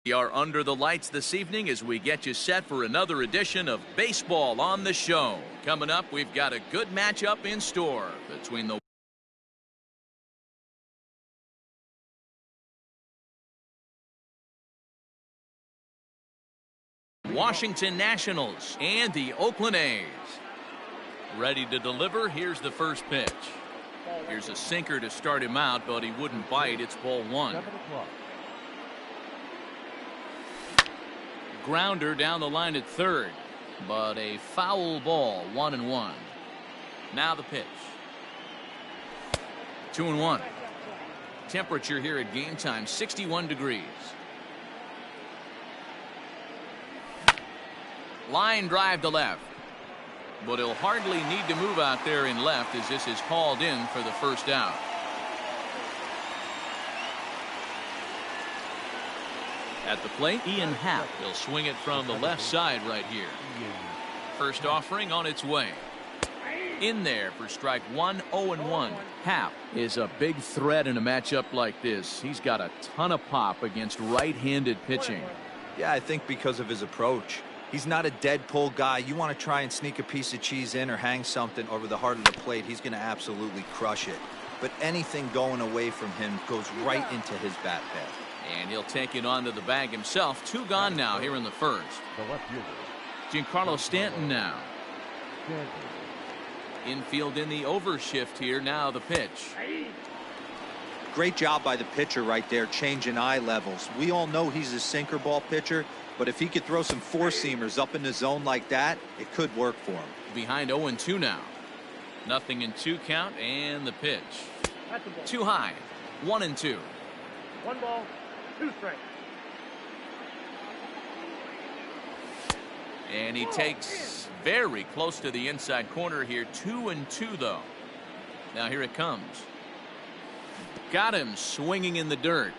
We are under the lights this evening as we get you set for another edition of Baseball on the Show. Coming up, we've got a good matchup in store between the Washington Nationals and the Oakland A's. Ready to deliver. Here's the first pitch. Here's a sinker to start him out, but he wouldn't bite. It's ball one. Grounder down the line at third, but a foul ball. 1-1. Now the pitch. 2-1. Temperature here at game time 61 degrees. Line drive to left, but he'll hardly need to move out there in left as this is called in for the first out. At the plate, Ian Happ. He'll swing it from the left side right here. First offering on its way. In there for strike one. 0-1. Happ is a big threat in a matchup like this. He's got a ton of pop against right-handed pitching. Yeah, I think because of his approach. He's not a dead pull guy. You want to try and sneak a piece of cheese in or hang something over the heart of the plate, he's going to absolutely crush it. But anything going away from him goes right into his bat path. And he'll take it onto the bag himself. Two gone now here in the first. Giancarlo Stanton now. Infield in the overshift here. Now the pitch. Great job by the pitcher right there, changing eye levels. We all know he's a sinker ball pitcher, but if he could throw some four-seamers up in the zone like that, it could work for him. Behind 0-2 now. Nothing in 2 count, and the pitch. Too high. 1-2. 1 ball, 2 strikes. And he takes very close to the inside corner here. 2-2 though. Now here it comes. Got him swinging in the dirt.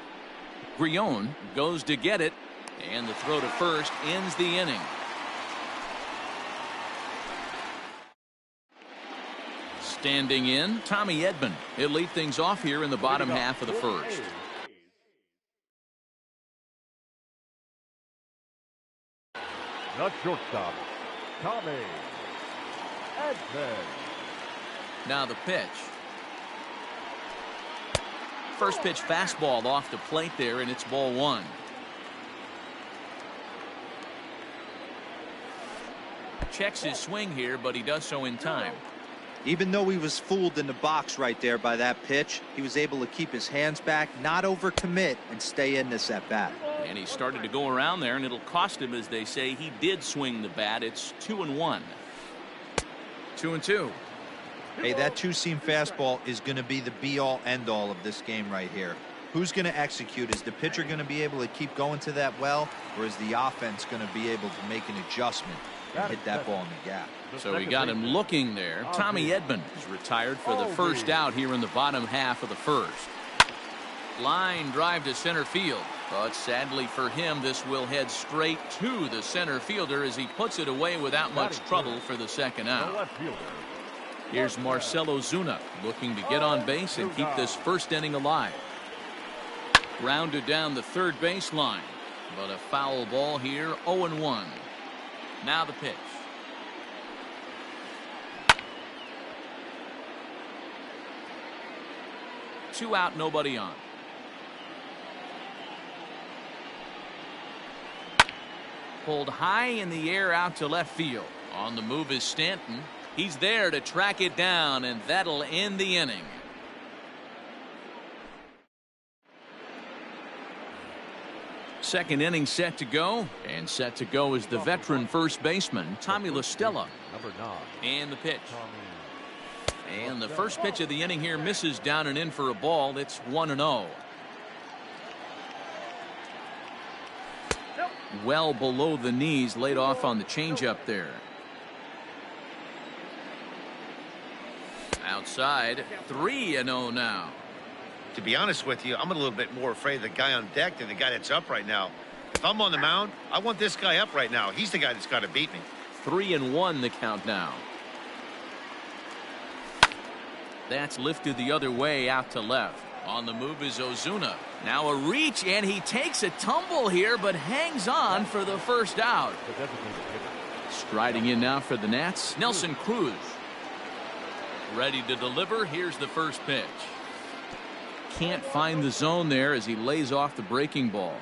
Grion goes to get it, and the throw to first ends the inning. Standing in, Tommy Edman. He'll lead things off here in the bottom half of the first. The shortstop, Tommy Edman. Now the pitch. First pitch fastball off the plate there, and it's ball one. Checks his swing here, but he does so in time. Even though he was fooled in the box right there by that pitch, he was able to keep his hands back, not overcommit, and stay in this at bat. And he started to go around there, and it'll cost him, as they say. He did swing the bat. It's 2-1. 2-2. Hey, that two-seam fastball is going to be the be-all, end-all of this game right here. Who's going to execute? Is the pitcher going to be able to keep going to that well, or is the offense going to be able to make an adjustment and hit that ball in the gap? So we got him looking there. Tommy Edman is retired for the first out here in the bottom half of the first. Line drive to center field, but sadly for him, this will head straight to the center fielder as he puts it away without much trouble for the second out. Here's Marcell Ozuna looking to get on base and keep this first inning alive. Grounded down the third baseline, but a foul ball here. 0-1. Now the pitch. Two out, nobody on. Pulled high in the air out to left field. On the move is Stanton. He's there to track it down, and that'll end the inning. Second inning set to go, and set to go is the veteran first baseman, Tommy La Stella. And the pitch. And the first pitch of the inning here misses down and in for a ball. It's 1-0. Well below the knees, laid off on the changeup there. Outside, 3-0 now. To be honest with you, I'm a little bit more afraid of the guy on deck than the guy that's up right now. If I'm on the mound, I want this guy up right now. He's the guy that's got to beat me. 3-1 the count now. That's lifted the other way out to left. On the move is Ozuna. Now a reach, and he takes a tumble here, but hangs on for the first out. Striding in now for the Nats, Nelson Cruz. Ready to deliver. Here's the first pitch. Can't find the zone there as he lays off the breaking ball.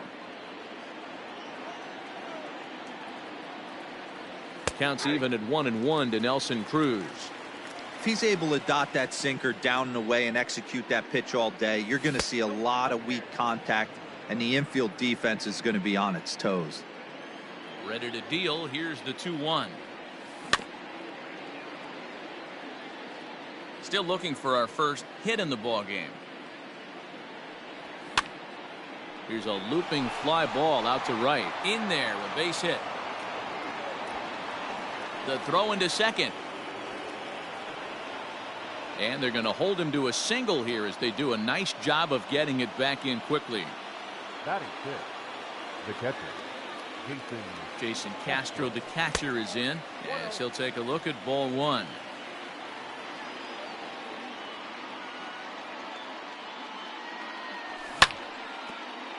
Counts even at 1-1 to Nelson Cruz. If he's able to dot that sinker down and away and execute that pitch all day, you're going to see a lot of weak contact, and the infield defense is going to be on its toes. Ready to deal. Here's the 2-1. Still looking for our first hit in the ball game. Here's a looping fly ball out to right. In there, a base hit. The throw into second. And they're going to hold him to a single here as they do a nice job of getting it back in quickly. Batting fifth, the catcher, Jason Castro, the catcher, is in as he'll take a look at ball one.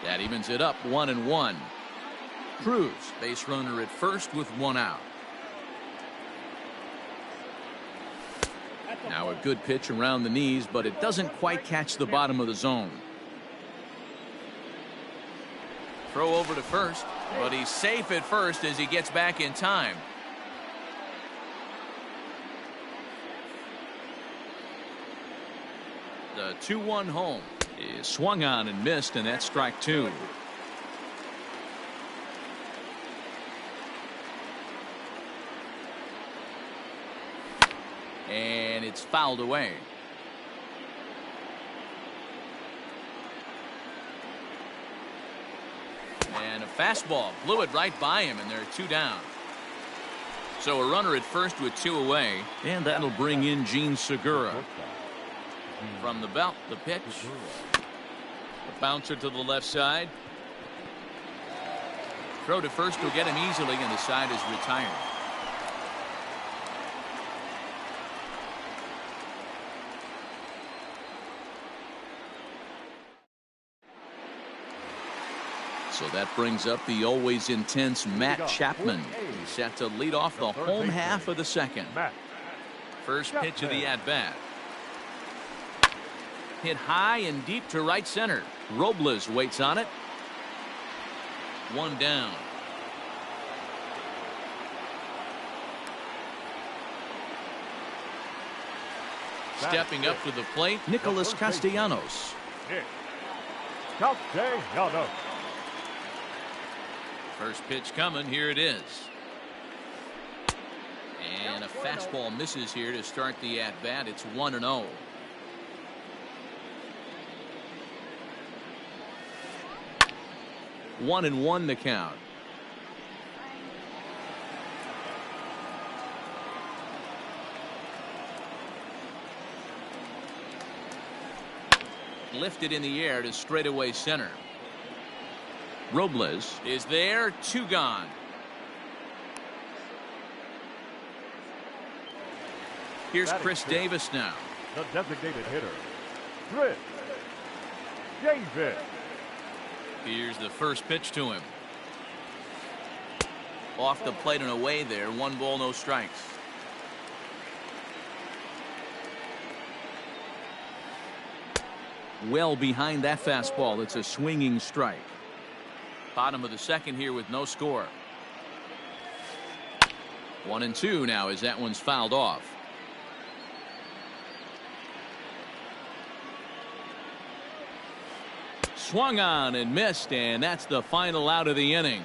That evens it up 1-1. Cruz, base runner at first with one out. Now a good pitch around the knees, but it doesn't quite catch the bottom of the zone. Throw over to first, but he's safe at first as he gets back in time. The 2-1 home is swung on and missed, and that's strike two. And it's fouled away. And a fastball blew it right by him, and there are two down. So a runner at first with two away, and that'll bring in Gene Segura. From the belt, the pitch. The bouncer to the left side. Throw to first will get him easily, and the side is retired. So that brings up the always intense Matt Chapman. He's set to lead off the home half of the second. First pitch of the at-bat. Hit high and deep to right center. Robles waits on it. One down. Stepping up to the plate, Nicholas Castellanos. Castellanos. First pitch coming. Here it is. And a fastball misses here to start the at-bat. It's 1-0. One and one the count. Lifted in the air to straightaway center. Robles is there. Two gone. Here's Chris Davis now. The designated hitter, Chris Davis. Here's the first pitch to him. Off the plate and away there. 1 ball, no strikes. Well behind that fastball. It's a swinging strike. Bottom of the second here with no score. 1-2 now as that one's fouled off. Swung on and missed, and that's the final out of the inning.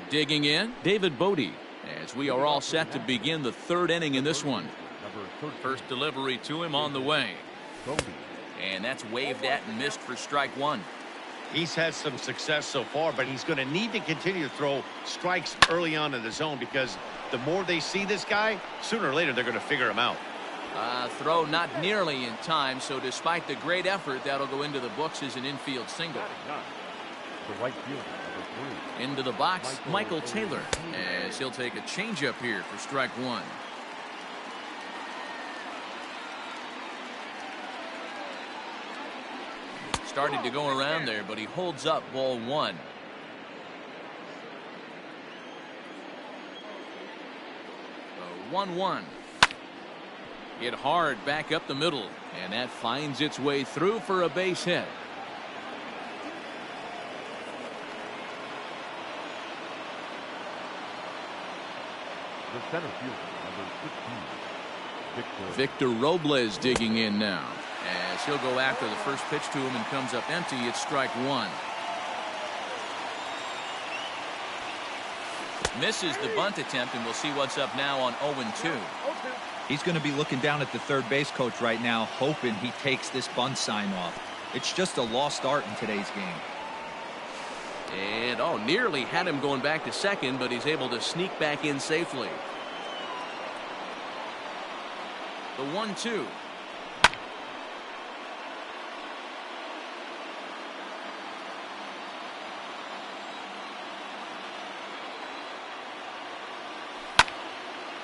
Digging in, David Bodie, as we are all set to begin the third inning in this one. First delivery to him on the way. And that's waved at and missed for strike one. He's had some success so far, but he's going to need to continue to throw strikes early on in the zone because the more they see this guy, sooner or later they're going to figure him out. Throw not nearly in time, so despite the great effort, that'll go into the books as an infield single. The right fielder, number 3. Into the box, Michael Taylor, as he'll take a changeup here for strike one. started to go around there, but he holds up ball one. The 1-1. Hit hard back up the middle, and that finds its way through for a base hit. The center fielder, number 15, Victor Robles digging in now, as he'll go after the first pitch to him and comes up empty. It's strike one. Misses the bunt attempt, and we'll see what's up now on 0-2. He's going to be looking down at the third base coach right now, hoping he takes this bunt sign off. It's just a lost art in today's game. And nearly had him going back to second, but he's able to sneak back in safely. The 1-2.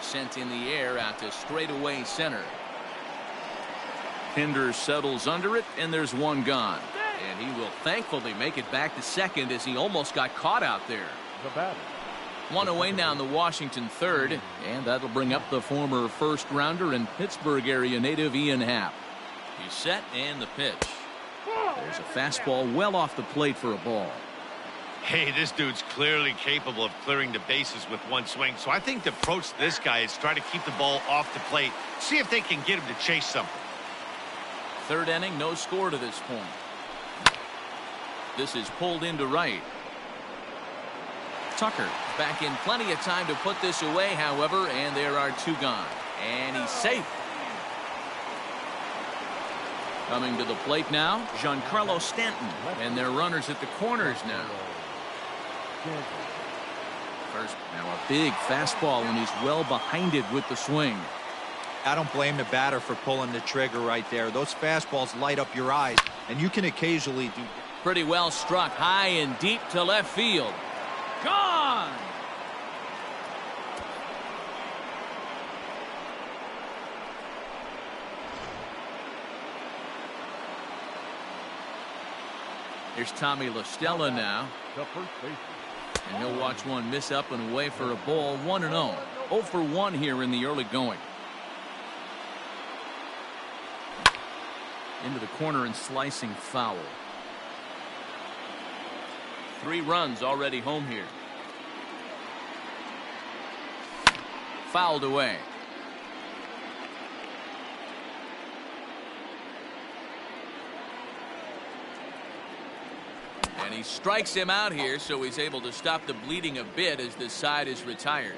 Sent in the air out to straightaway center. Hinder settles under it, and there's one gone. And he will thankfully make it back to second as he almost got caught out there. the batter. One away now in the Washington third, and that'll bring up the former first rounder and Pittsburgh area native Ian Happ. He's set, and the pitch. There's a fastball well off the plate for a ball. Hey, this dude's clearly capable of clearing the bases with one swing. So I think the approach to this guy is try to keep the ball off the plate. See if they can get him to chase something. Third inning, no score to this point. This is pulled into right. Tucker back in plenty of time to put this away, however, and there are two gone. And he's safe. Coming to the plate now, Giancarlo Stanton. And they're runners at the corners now. First, now a big fastball, and he's well behind it with the swing. I don't blame the batter for pulling the trigger right there. Those fastballs light up your eyes, and you can occasionally do. Pretty well struck high and deep to left field. Gone! Here's Tommy La Stella now. The first baseman. And he'll watch one miss up and away for a ball. 1-0. 0 for 1 here in the early going. Into the corner and slicing foul. 3 runs already home here. Fouled away. And he strikes him out here, so he's able to stop the bleeding a bit as this side is retired.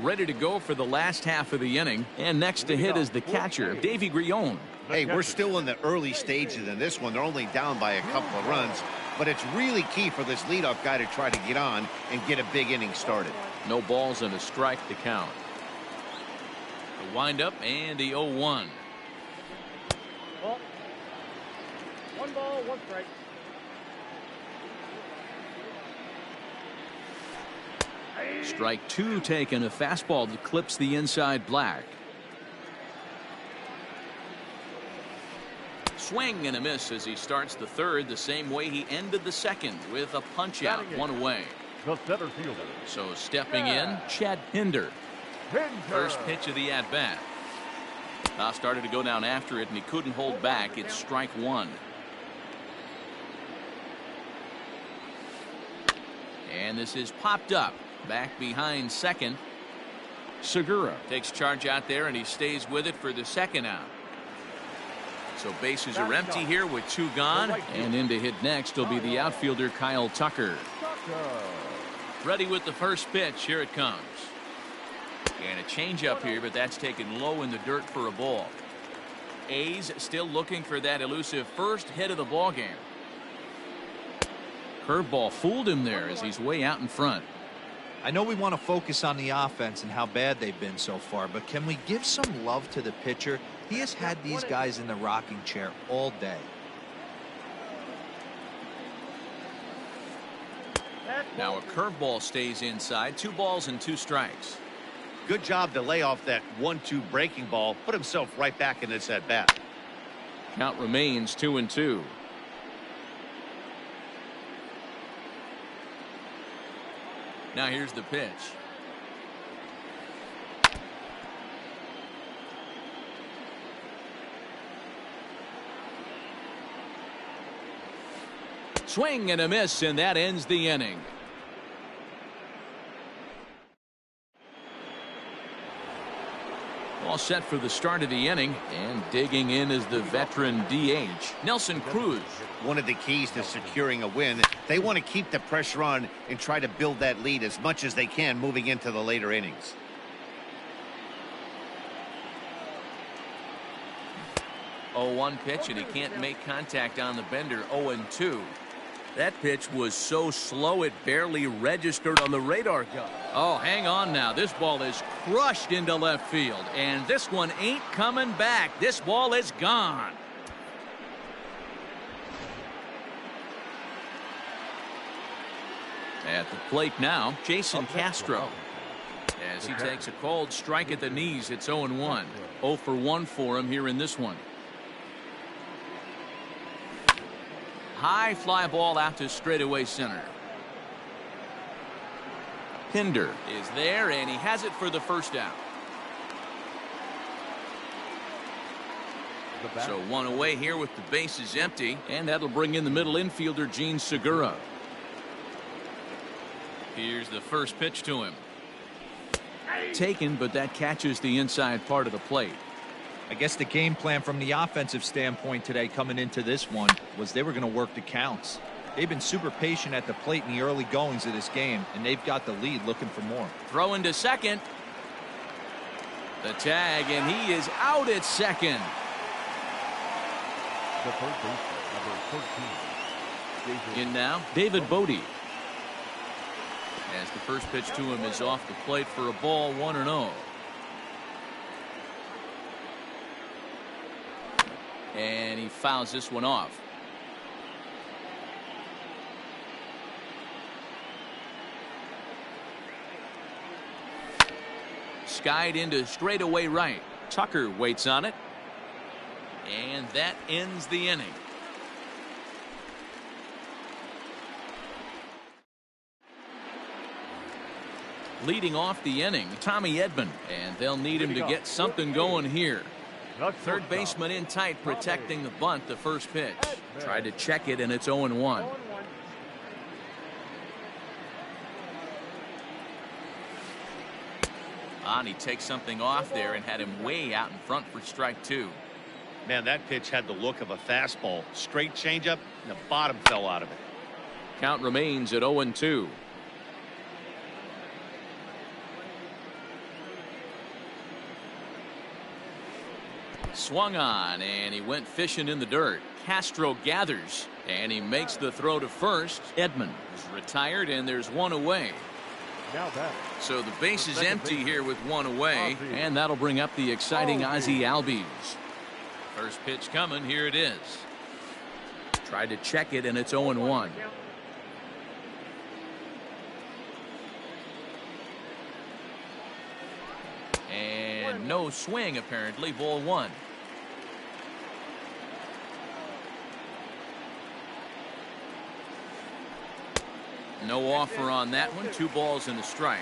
Ready to go for the last half of the inning, and next to hit is the catcher, Davy Grion. Hey, we're still in the early stages in this one. They're only down by a couple of runs, but it's really key for this leadoff guy to try to get on and get a big inning started. No balls and a strike to count. The windup and the 0-1. Ball. 1 ball, 1 strike. Strike 2 taken, a fastball that clips the inside black. Swing and a miss as he starts the third the same way he ended the second with a punch out, 1 away. The center fielder. So stepping in, Chad Pinder. First pitch of the at bat. Now started to go down after it, and he couldn't hold back. It's strike 1. And this is popped up. Back behind second. Segura takes charge out there, and he stays with it for the second out. So bases are empty here with 2 gone. And in to hit next will be the outfielder Kyle Tucker. Ready with the first pitch. Here it comes. And a changeup here, but that's taken low in the dirt for a ball. A's still looking for that elusive first hit of the ball game. Curveball fooled him there as he's way out in front. I know we want to focus on the offense and how bad they've been so far, but can we give some love to the pitcher? He has had these guys in the rocking chair all day. Now a curveball stays inside. 2 balls and 2 strikes. Good job to lay off that 1-2 breaking ball, put himself right back in this at bat. Count remains 2-2. Now here's the pitch. Swing and a miss, and that ends the inning. All set for the start of the inning, and digging in is the veteran DH, Nelson Cruz. One of the keys to securing a win, they want to keep the pressure on and try to build that lead as much as they can moving into the later innings. Oh, 1 pitch, and he can't make contact on the bender. 0-2. That pitch was so slow it barely registered on the radar gun. Oh, hang on now. This ball is crushed into left field, and this one ain't coming back. This ball is gone. At the plate now, Jason Castro. As he takes a cold strike at the knees, it's 0-1. 0 for 1 for him here in this one. High fly ball out to straightaway center. Pinder is there, and he has it for the first out. So 1 away here with the bases empty, and that'll bring in the middle infielder Gene Segura. Here's the first pitch to him. Taken, but that catches the inside part of the plate. I guess the game plan from the offensive standpoint today coming into this one was they were going to work the counts. They've been super patient at the plate in the early goings of this game, and they've got the lead looking for more. Throwing to second. The tag, and he is out at second. The third baseman, number 13. In now, David Bodie. As the first pitch to him is off the plate for a ball, 1-0. And he fouls this one off. Skied into straightaway right. Tucker waits on it. And that ends the inning. Leading off the inning, Tommy Edman. And they'll need him to get something going here. Third baseman in tight, protecting the bunt. The first pitch. Tried to check it, and it's 0-1. He takes something off there and had him way out in front for strike 2. Man, that pitch had the look of a fastball. Straight changeup, and the bottom fell out of it. Count remains at 0-2. Swung on, and he went fishing in the dirt. Castro gathers, and he makes the throw to first. Edman is retired, and there's 1 away. So the base is empty here with 1 away, and that'll bring up the exciting Ozzie Albies. First pitch coming, here it is. Tried to check it, and it's 0-1. And no swing, apparently. Ball 1. No offer on that one. 2 balls and a strike.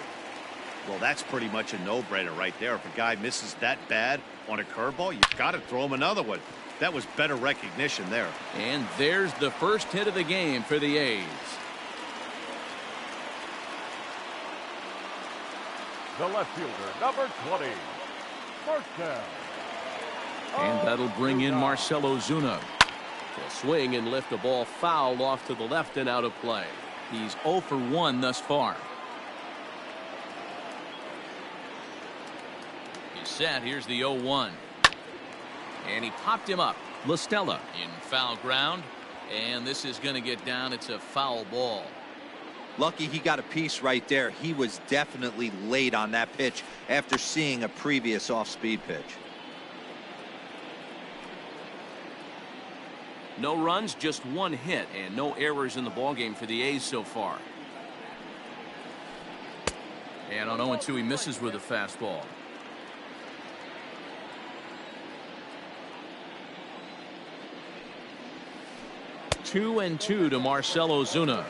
Well, that's pretty much a no-brainer right there. If a guy misses that bad on a curveball, you've got to throw him another one. That was better recognition there. And there's the first hit of the game for the A's. The left fielder, number 20, Marcell. And that'll bring in Marcell Ozuna. He'll swing and lift the ball foul off to the left and out of play. He's 0 for 1 thus far. He's set. Here's the 0-1. And he popped him up. La Stella in foul ground. And this is going to get down. It's a foul ball. Lucky he got a piece right there. He was definitely late on that pitch after seeing a previous off-speed pitch. No runs, just 1 hit, and no errors in the ballgame for the A's so far. And on 0-2, he misses with a fastball. Two and two to Marcell Ozuna.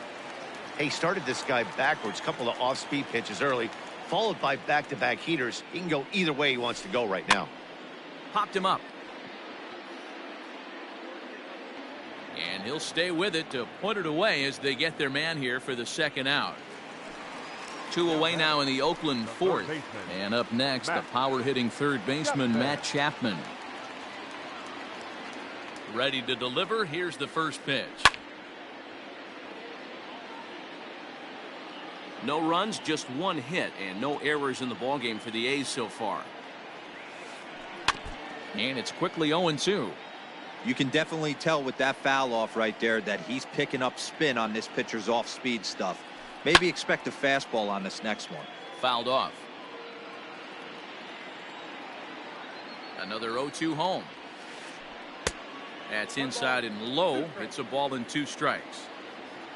He started this guy backwards, couple of off-speed pitches early, followed by back-to-back heaters. He can go either way he wants to go right now. Popped him up. And he'll stay with it to put it away as they get their man here for the second out. Two away now in the Oakland fourth. And up next, the power-hitting third baseman, Matt Chapman. Ready to deliver. Here's the first pitch. No runs, just one hit, and no errors in the ballgame for the A's so far. And it's quickly 0-2. You can definitely tell with that foul off right there that he's picking up spin on this pitcher's off-speed stuff. Maybe expect a fastball on this next one. Fouled off. Another 0-2 home. That's inside and low. It's a ball and 2 strikes.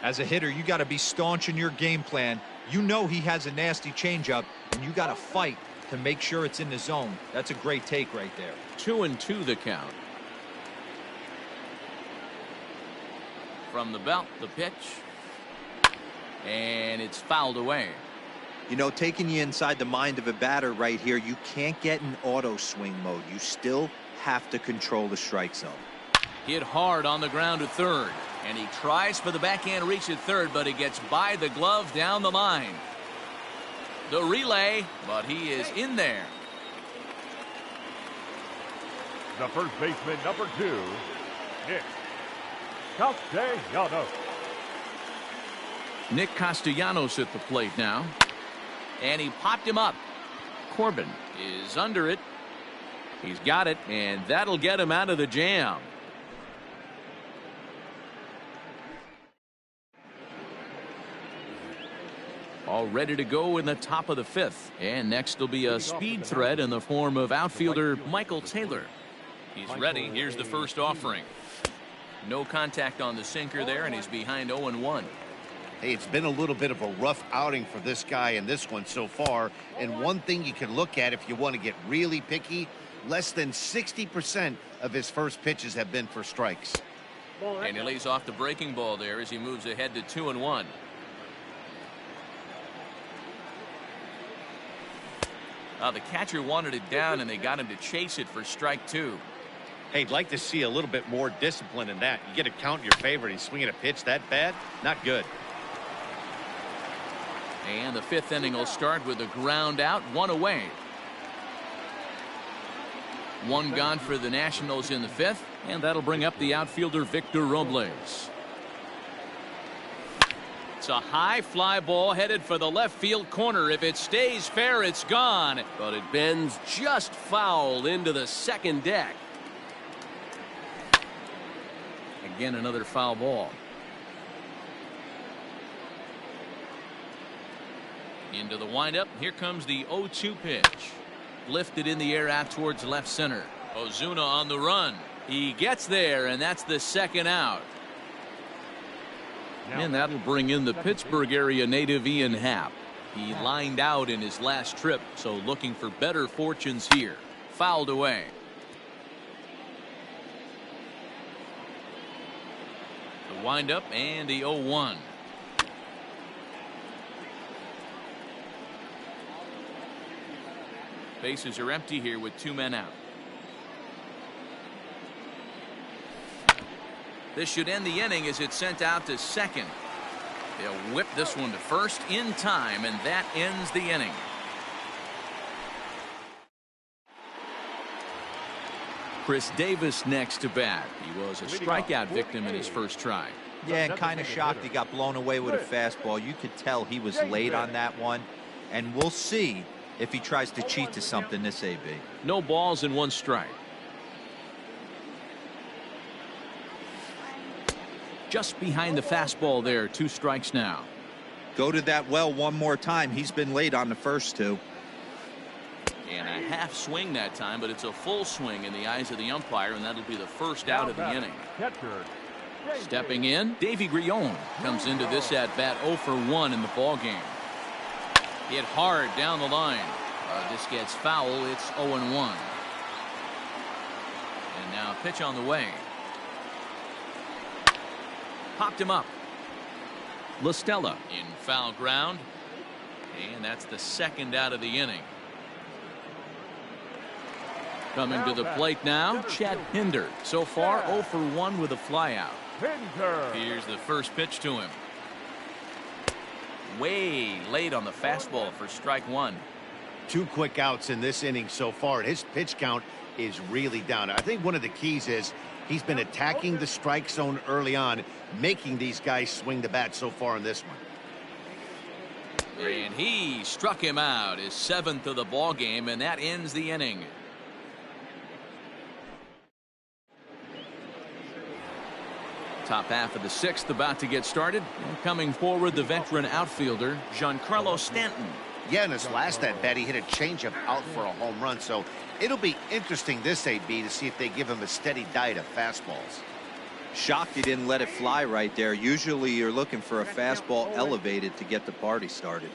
As a hitter, you got to be staunch in your game plan. You know he has a nasty changeup, and you got to fight to make sure it's in the zone. That's a great take right there. 2-2 the count. From the belt, the pitch. And it's fouled away. You know, taking you inside the mind of a batter right here, you can't get in auto swing mode. You still have to control the strike zone. Hit hard on the ground to third. And he tries for the backhand reach at third, but it gets by the glove down the line. The relay, but he is in there. The first baseman, number 2, Nick Castellanos. Nick Castellanos at the plate now. And he popped him up. Corbin is under it. He's got it, and that'll get him out of the jam. All ready to go in the top of the 5th. And next will be a speed threat in the form of outfielder Michael Taylor. He's ready. Here's the first offering. No contact on the sinker there, and he's behind 0-1. Hey, it's been a little bit of a rough outing for this guy in this one so far. And one thing you can look at if you want to get really picky, less than 60% of his first pitches have been for strikes. And he lays off the breaking ball there as he moves ahead to 2-1. The catcher wanted it down, and they got him to chase it for strike 2. Hey, I'd like to see a little bit more discipline in that. You get a count in your favor, and he's swinging a pitch that bad. Not good. And the 5th inning will start with a ground out, 1 away. 1 gone for the Nationals in the 5th, and that'll bring up the outfielder Victor Robles. It's a high fly ball headed for the left field corner. If it stays fair, it's gone, but it bends just foul into the second deck. Again, another foul ball. Into the windup. Here comes the 0-2 pitch. Lifted in the air out towards left center. Ozuna on the run. He gets there, and that's the second out. And that'll bring in the Pittsburgh area native Ian Happ. He lined out in his last trip, so looking for better fortunes here. Fouled away. The windup and the 0-1. Bases are empty here with 2 men out. This should end the inning as it's sent out to second. They'll whip this one to first in time, and that ends the inning. Chris Davis next to bat. He was a strikeout victim in his first try. Yeah, and kind of shocked he got blown away with a fastball. You could tell he was late on that one, and we'll see if he tries to cheat to something this AB. No balls and 1 strike. Just behind the fastball there. 2 strikes now. Go to that well one more time. He's been late on the first 2. And a half swing that time, but it's a full swing in the eyes of the umpire, and that'll be the first out of the inning. Stepping in, Davy Grion comes into this at bat 0 for 1 in the ball game. Hit hard down the line. This gets foul. It's 0-1. And now pitch on the way. Popped him up. LaStella in foul ground. And that's the second out of the inning. Coming to the plate now, Chad Pinder. So far 0 for 1 with a flyout. Here's the first pitch to him. Way late on the fastball for strike one. 2 quick outs in this inning so far. His pitch count is really down. I think one of the keys is he's been attacking the strike zone early on, making these guys swing the bat so far in this one. And he struck him out, his 7th of the ball game, and that ends the inning. Top half of the 6th about to get started. And coming forward, the veteran outfielder, Giancarlo Stanton. Yeah, in his last at bat, he hit a changeup out for a home run. So it'll be interesting this AB to see if they give him a steady diet of fastballs. Shocked he didn't let it fly right there. Usually you're looking for a fastball elevated to get the party started.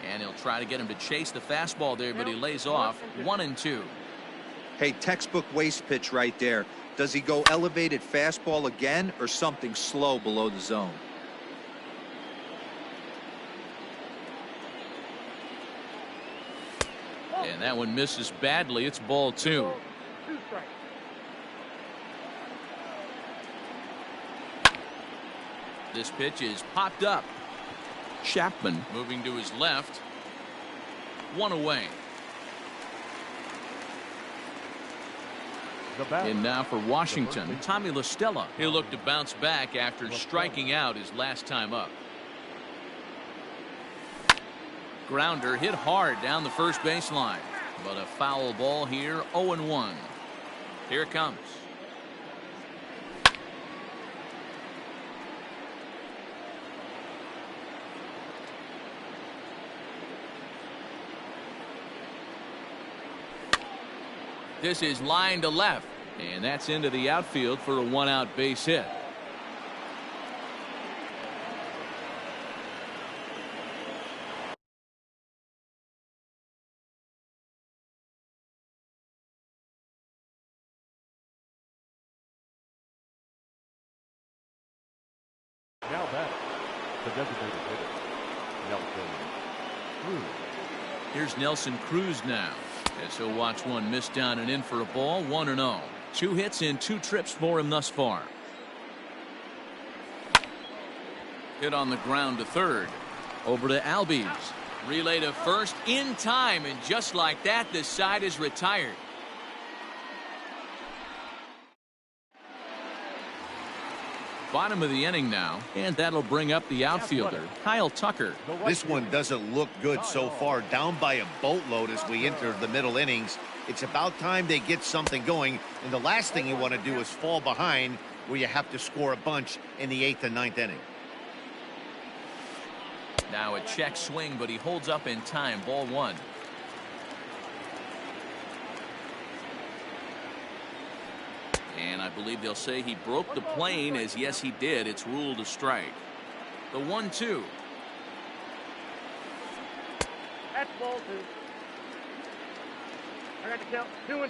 And he'll try to get him to chase the fastball there, but he lays off. 1-2. Hey, textbook waste pitch right there. Does he go elevated fastball again or something slow below the zone? And that one misses badly. It's ball 2. This pitch is popped up. Chapman moving to his left. 1 away. And now for Washington, Tommy LaStella. He'll look to bounce back after striking out his last time up. Grounder hit hard down the first baseline, but a foul ball here. 0-1. Here it comes. This is line to left, and that's into the outfield for a 1-out base hit. Now back, the designated hitter, Nelson Cruz. Here's Nelson Cruz now, as he'll watch one miss down and in for a ball. 1-0. 2 hits in 2 trips for him thus far. Hit on the ground to third. Over to Albies. Relay to first in time, and just like that, this side is retired. Bottom of the inning now, and that'll bring up the outfielder, Kyle Tucker. This one doesn't look good so far. Down by a boatload as we enter the middle innings. It's about time they get something going, and the last thing you want to do is fall behind where you have to score a bunch in the 8th and 9th inning. Now a check swing, but he holds up in time. Ball 1. And I believe they'll say he broke the plane, as yes he did. It's ruled a strike. The 1-2. That's ball 2. I got to count 2-2.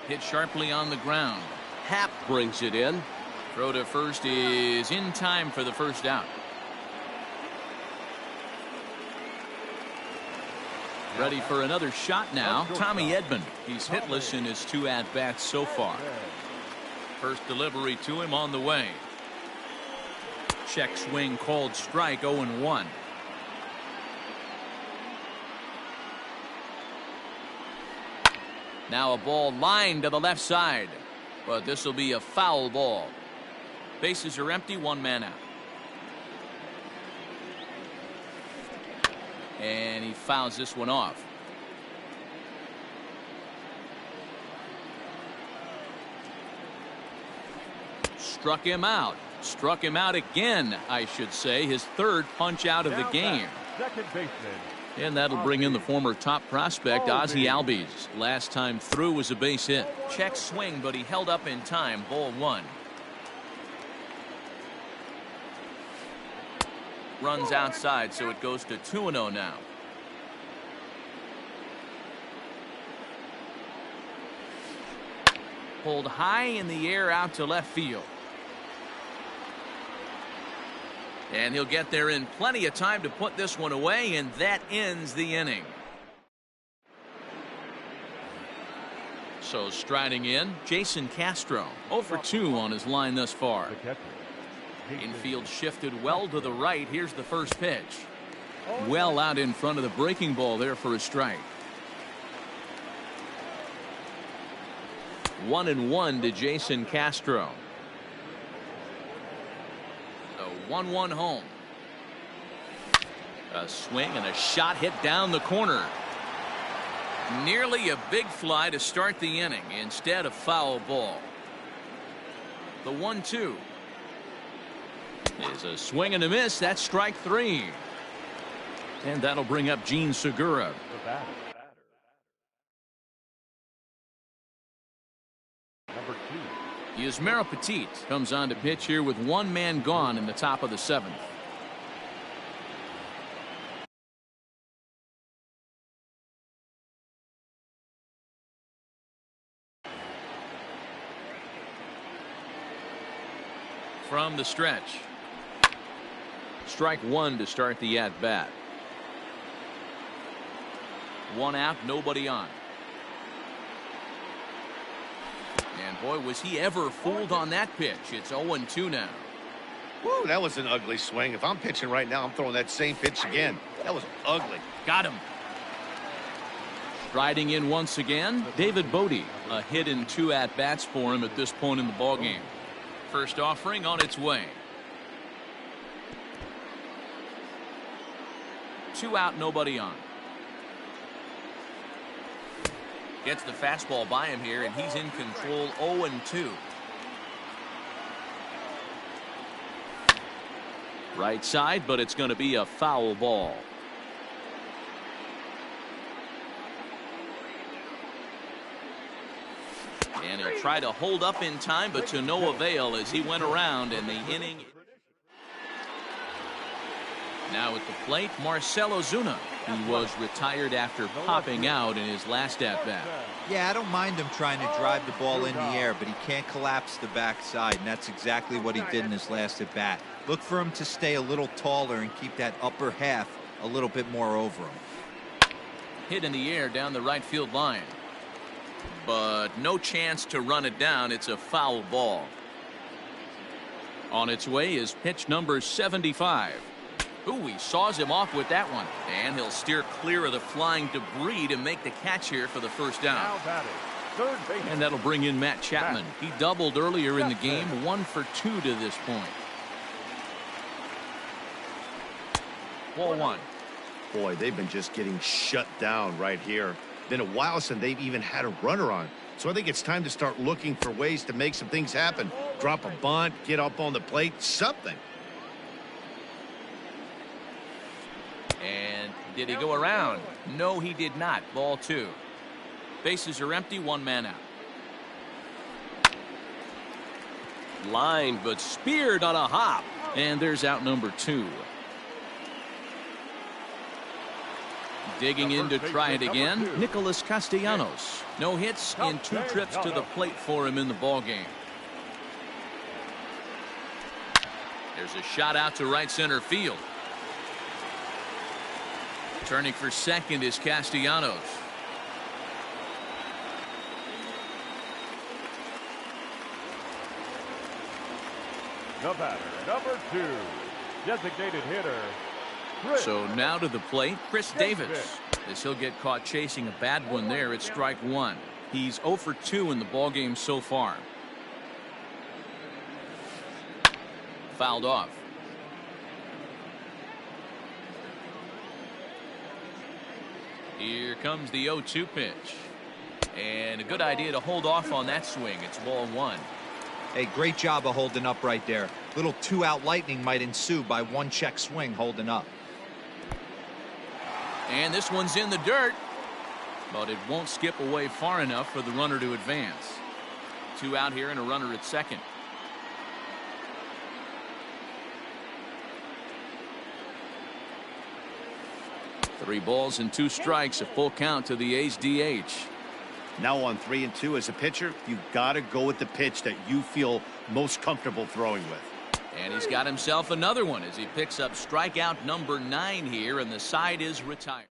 Hit sharply on the ground. Happ brings it in. Throw to first is in time for the first out. Ready for another shot now. Tommy Edman. He's hitless in his 2 at-bats so far. First delivery to him on the way. Check swing called strike. 0-1. Now a ball lined to the left side, but this will be a foul ball. Bases are empty. 1 man out. And he fouls this one off. Struck him out. Struck him out again, I should say. His 3rd punch out of the game. Second baseman. And that'll bring in the former top prospect, Ozzie Albies. Last time through was a base hit. Check swing, but he held up in time. Ball 1. runs outside, so it goes to 2-0 now. Pulled high in the air out to left field. And he'll get there in plenty of time to put this one away, and that ends the inning. So striding in, Jason Castro, 0 for 2 on his line thus far. Infield shifted well to the right. Here's the first pitch. Well out in front of the breaking ball there for a strike. 1-1 to Jason Castro. A 1-1 home. A swing and a shot hit down the corner. Nearly a big fly to start the inning. Instead, a foul ball. The 1-2 is a swing and a miss. That's strike 3. And that'll bring up Gene Segura. Yusmeiro Petit comes on to pitch here with one man gone in the top of the 7th. From the stretch. Strike 1 to start the at-bat. 1 out, nobody on. And boy, was he ever fooled on that pitch. It's 0-2 now. Woo, that was an ugly swing. If I'm pitching right now, I'm throwing that same pitch again. That was ugly. Got him. Striding in once again, David Bodie. A hit in 2 at-bats for him at this point in the ballgame. First offering on its way. 2 out, nobody on. Gets the fastball by him here, and he's in control. 0-2. Right side, but it's going to be a foul ball. And he'll try to hold up in time, but to no avail as he went around, and the inning. Now at the plate, Marcell Ozuna, who was retired after popping out in his last at-bat. Yeah, I don't mind him trying to drive the ball in the air, but he can't collapse the backside, and that's exactly what he did in his last at-bat. Look for him to stay a little taller and keep that upper half a little bit more over him. Hit in the air down the right field line. But no chance to run it down. It's a foul ball. On its way is pitch number 75. Ooh, he saws him off with that one. And he'll steer clear of the flying debris to make the catch here for the first down. And that'll bring in Matt Chapman. He doubled earlier in the game. 1 for 2 to this point. Ball 1. Boy, they've been just getting shut down right here. Been a while since they've even had a runner on. So I think it's time to start looking for ways to make some things happen. Drop a bunt, get up on the plate, something. And did he go around? No, he did not. Ball 2. Bases are empty, 1 man out. Lined but speared on a hop. And there's out number 2. Digging in to try it again, Nicholas Castellanos. No hits in 2 trips to the plate for him in the ballgame. There's a shot out to right center field. Turning for second is Castellanos. The batter, number 2, designated hitter. So now to the plate, Chris Davis. As he'll get caught chasing a bad one there, it's strike 1. He's 0 for 2 in the ballgame so far. Fouled off. Here comes the 0-2 pitch. And a good idea to hold off on that swing. It's ball 1. Hey, great job of holding up right there. Little 2-out lightning might ensue by 1 check swing holding up. And this one's in the dirt, but it won't skip away far enough for the runner to advance. 2 out here and a runner at second. 3 balls and 2 strikes, a full count to the A's DH. Now on 3 and 2 as a pitcher, you've got to go with the pitch that you feel most comfortable throwing with. And he's got himself another one as he picks up strikeout number 9 here, and the side is retired.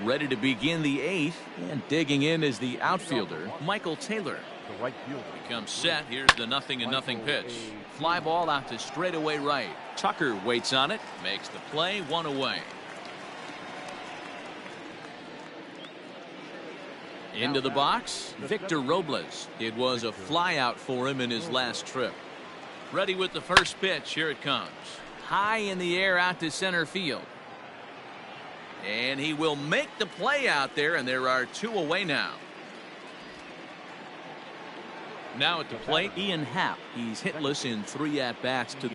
Ready to begin the 8th, and digging in is the outfielder, Michael Taylor. The right fielder. Becomes set. Here's the 0-0 pitch. Fly ball out to straightaway right. Tucker waits on it, makes the play, 1 away. Into the box, Victor Robles. It was a fly out for him in his last trip. Ready with the first pitch. Here it comes. High in the air out to center field. And he will make the play out there, and there are 2 away now. Now at the plate, Ian Happ. He's hitless in 3 at-bats to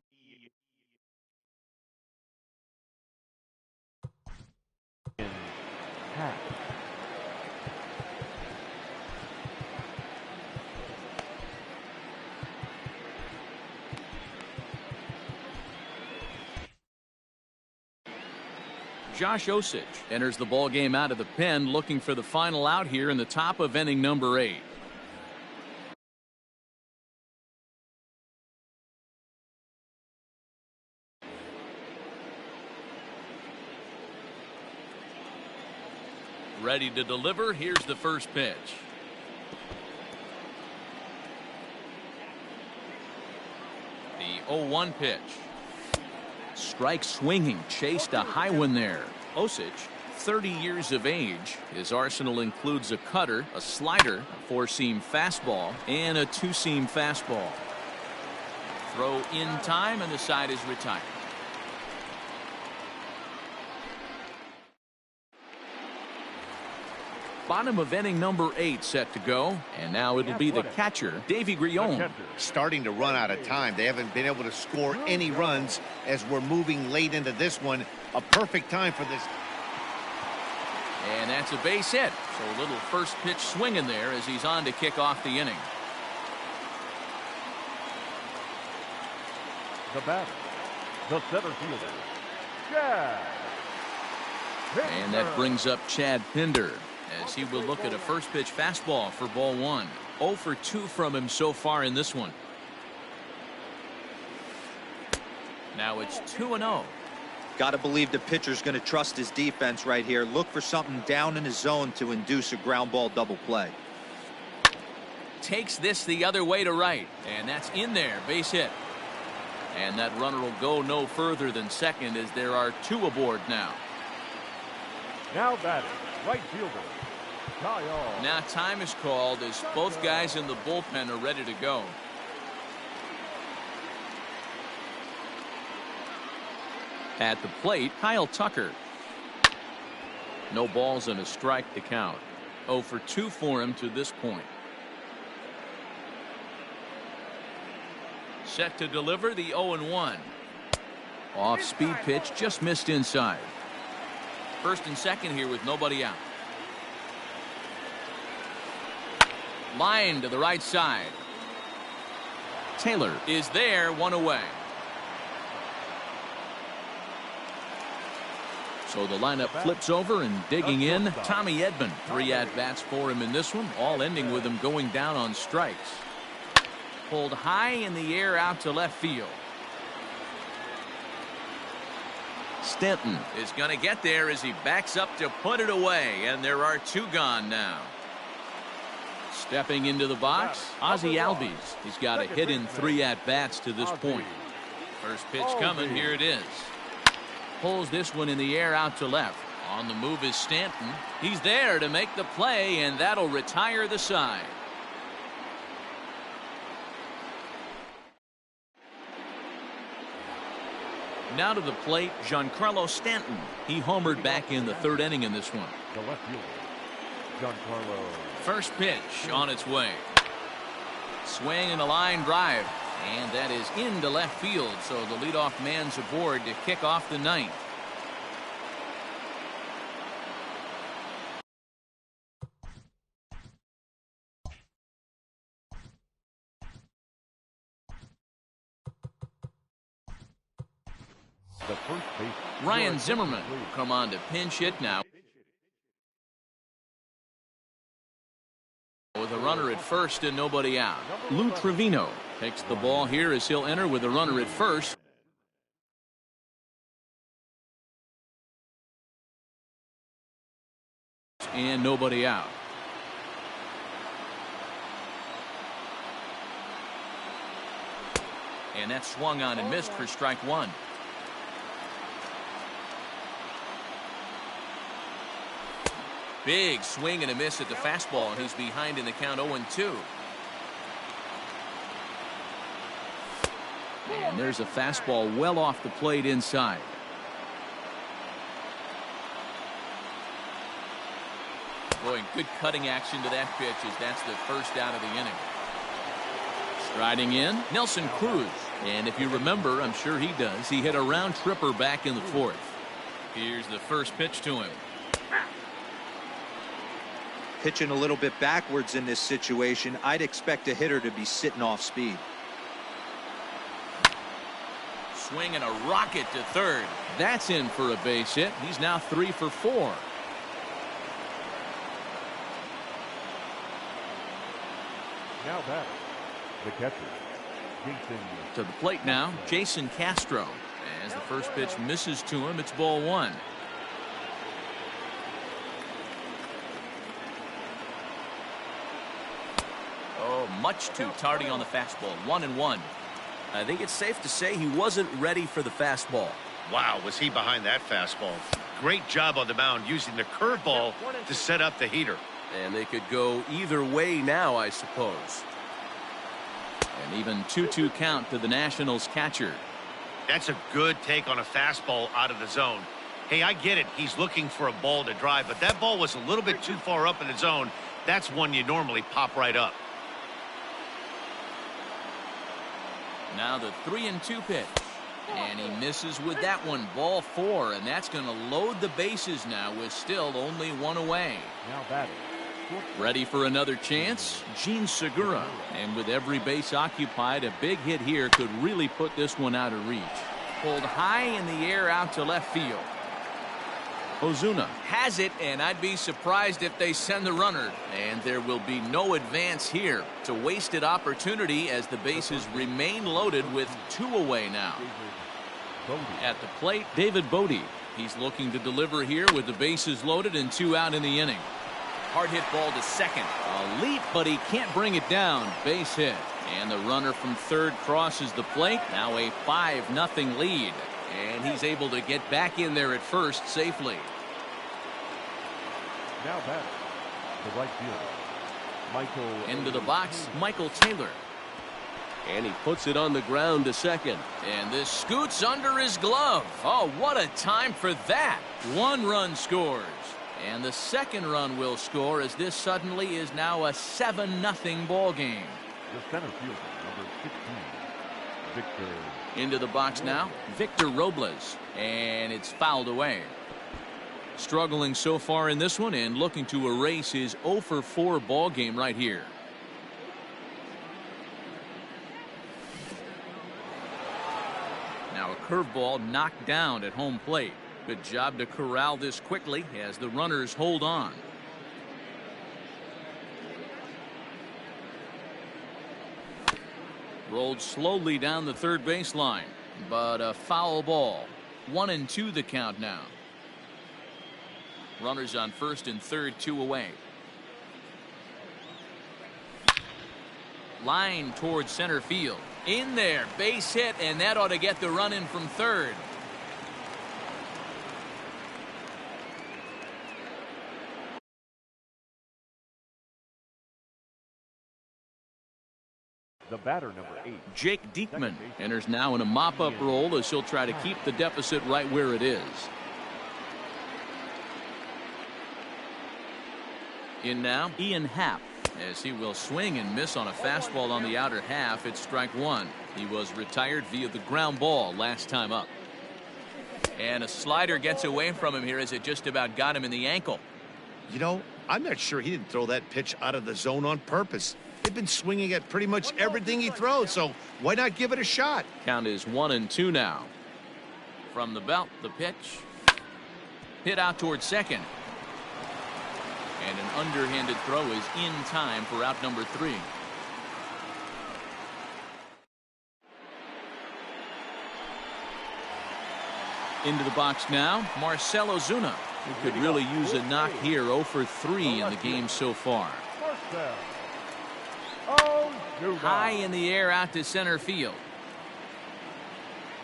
Josh Osich enters the ball game out of the pen, looking for the final out here in the top of inning number 8. Ready to deliver. Here's the first pitch. The 0-1 pitch. Strike swinging, chased a high one there. Osich, 30 years of age. His arsenal includes a cutter, a slider, a 4-seam fastball, and a 2-seam fastball. Throw in time, and the side is retired. Bottom of inning number 8 set to go, and now it'll be the catcher, Davy Grion. Starting to run out of time. They haven't been able to score any runs as we're moving late into this one. A perfect time for this. And that's a base hit. So a little first pitch swinging there as he's on to kick off the inning. The batter, the center fielder, Chad. And that brings up Chad Pinder, as he will look at a first pitch fastball for ball 1. 0 for 2 from him so far in this one. Now it's 2-0. Got to believe the pitcher's going to trust his defense right here. Look for something down in his zone to induce a ground ball double play. Takes this the other way to right, and that's in there. Base hit. And that runner will go no further than second, as there are 2 aboard now. Now batting, right fielder, Kyle. Now time is called as both guys in the bullpen are ready to go. At the plate, Kyle Tucker. No balls and a strike to count. 0 for 2 for him to this point. Set to deliver the 0-1. Off-speed pitch, just missed inside. First and second here with nobody out. Line to the right side. Taylor is there, 1 away. So the lineup flips over, and digging in, Tommy Edman. 3 at-bats for him in this one, all ending with him going down on strikes. Pulled high in the air out to left field. Stanton is going to get there as he backs up to put it away, and there are 2 gone now. Stepping into the box, Ozzie Albies. He's got a hit in 3 at-bats to this point. First pitch coming, here it is. Pulls this one in the air out to left. On the move is Stanton. He's there to make the play, and that'll retire the side. Now to the plate, Giancarlo Stanton. He homered back in the 3rd inning in this one. The left fielder, Giancarlo. First pitch on its way. Swing and a line drive. And that is into left field, so the leadoff man's aboard to kick off the 9th. The first base. Ryan Zimmerman will come on to pinch hit now. With a runner at first and nobody out. Lou Trevino takes the ball here as he'll enter with a runner at first. And nobody out. And that swung on and missed for strike one. Big swing and a miss at the fastball, and he's behind in the count 0-2. And there's a fastball well off the plate inside. Boy, good cutting action to that pitch as that's the first out of the inning. Striding in, Nelson Cruz. And if you remember, I'm sure he does, he hit a round tripper back in the fourth. Here's the first pitch to him. Pitching a little bit backwards in this situation, I'd expect a hitter to be sitting off speed. Swing and a rocket to third. That's in for a base hit. He's now 3 for 4. Now batter, the catcher, Jason. To the plate now, Jason Castro. As the first pitch misses to him, it's ball one. Oh, much too tardy on the fastball. 1-1. I think it's safe to say he wasn't ready for the fastball. Wow, was he behind that fastball. Great job on the mound using the curveball to set up the heater. And they could go either way now, I suppose. An even 2-2 count to the Nationals catcher. That's a good take on a fastball out of the zone. Hey, I get it. He's looking for a ball to drive, but that ball was a little bit too far up in the zone. That's one you normally pop right up. Now the 3-2 pitch. And he misses with that one. Ball 4, and that's going to load the bases now with still only one away. Now batting. Ready for another chance? Gene Segura. And with every base occupied, a big hit here could really put this one out of reach. Pulled high in the air out to left field. Ozuna has it, and I'd be surprised if they send the runner. And there will be no advance here. It's a wasted opportunity as the bases remain loaded with 2 away now. At the plate, David Bodie. He's looking to deliver here with the bases loaded and 2 out in the inning. Hard hit ball to second. A leap, but he can't bring it down. Base hit. And the runner from third crosses the plate. Now a 5-0 lead. And he's able to get back in there at first safely. Now batting, the right fielder, Michael. Into the box, Michael Taylor. And he puts it on the ground to second. And this scoots under his glove. Oh, what a time for that. 1 run scores. And the second run will score as this suddenly is now a 7-0 ball game. The center fielder, number 15, Victor. Into the box now, Victor Robles. And it's fouled away. Struggling so far in this one and looking to erase his 0 for 4 ball game right here. Now a curveball knocked down at home plate. Good job to corral this quickly as the runners hold on. Rolled slowly down the third baseline, but a foul ball. 1-2 the count now. Runners on first and third, 2 away. Line towards center field. In there, base hit, and that ought to get the run in from third. The batter, number 8, Jake Diekman enters now in a mop-up role as he'll try to keep the deficit right where it is. In now, Ian Happ, as he will swing and miss on a fastball on the outer half. It's strike 1. He was retired via the ground ball last time up. And a slider gets away from him here as it just about got him in the ankle. You know, I'm not sure he didn't throw that pitch out of the zone on purpose. They've been swinging at pretty much everything he throws, so why not give it a shot? Count is 1-2 now. From the belt, the pitch. Hit out towards second. And an underhanded throw is in time for out number 3. Into the box now, Marcell Ozuna, who could really use a knock here. 0 for 3 in the game so far. High in the air out to center field.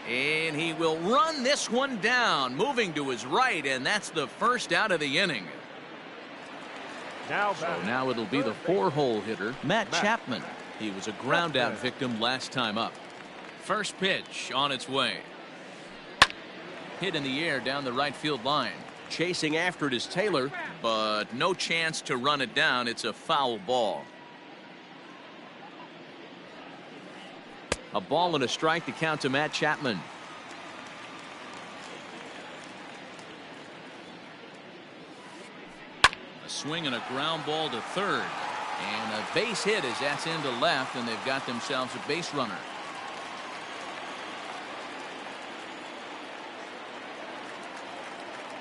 And he will run this one down, moving to his right, and that's the first out of the inning. So now it'll be the 4-hole hitter, Matt Chapman. He was a ground out victim last time up. First pitch on its way. Hit in the air down the right field line. Chasing after it is Taylor, but no chance to run it down. It's a foul ball. A ball and a strike to count to Matt Chapman. A swing and a ground ball to third. And a base hit as that's into left, and they've got themselves a base runner.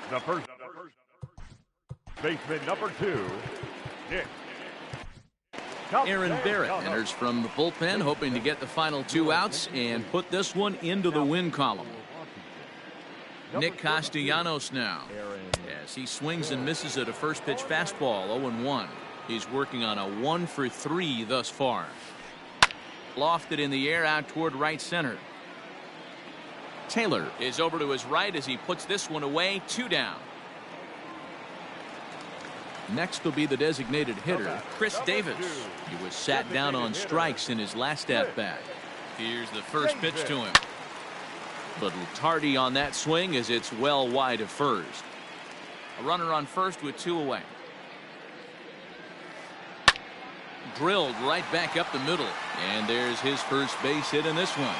The first baseman, number 2, Nick. Aaron Barrett enters from the bullpen, hoping to get the final 2 outs and put this one into the win column. Nick Castellanos now, as he swings and misses at a first pitch fastball. 0-1. He's working on a 1 for 3 thus far. Lofted in the air out toward right center. Taylor is over to his right as he puts this one away. 2 down. Next will be the designated hitter, Chris Davis. He was sat down on strikes in his last at-bat. Here's the first pitch to him. Little tardy on that swing as it's well wide of first. A runner on first with 2 away. Drilled right back up the middle. And there's his first base hit in this one.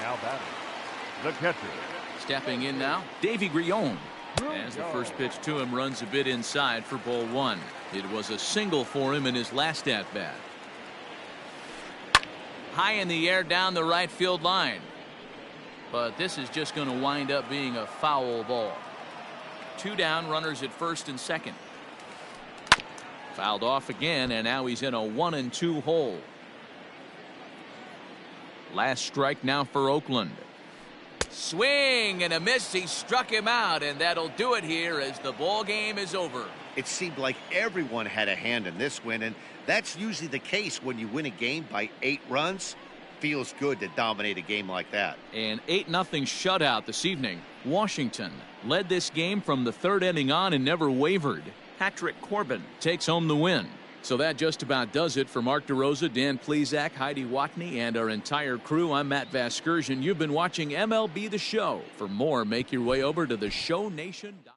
Now batting, the catcher. Stepping in now, Davy Grillon. As the first pitch to him runs a bit inside for ball 1. It was a single for him in his last at-bat. High in the air down the right field line. But this is just going to wind up being a foul ball. 2 down, runners at first and second. Fouled off again, and now he's in a 1-2 hole. Last strike now for Oakland. Swing and a miss. He struck him out, and that'll do it here as the ball game is over. It seemed like everyone had a hand in this win, and that's usually the case when you win a game by 8 runs. Feels good to dominate a game like that. An 8-0 shutout this evening. Washington led this game from the 3rd inning on and never wavered. Patrick Corbin takes home the win. So that just about does it for Mark DeRosa, Dan Plesac, Heidi Watney, and our entire crew. I'm Matt Vasgersian. You've been watching MLB The Show. For more, make your way over to theshownation.com.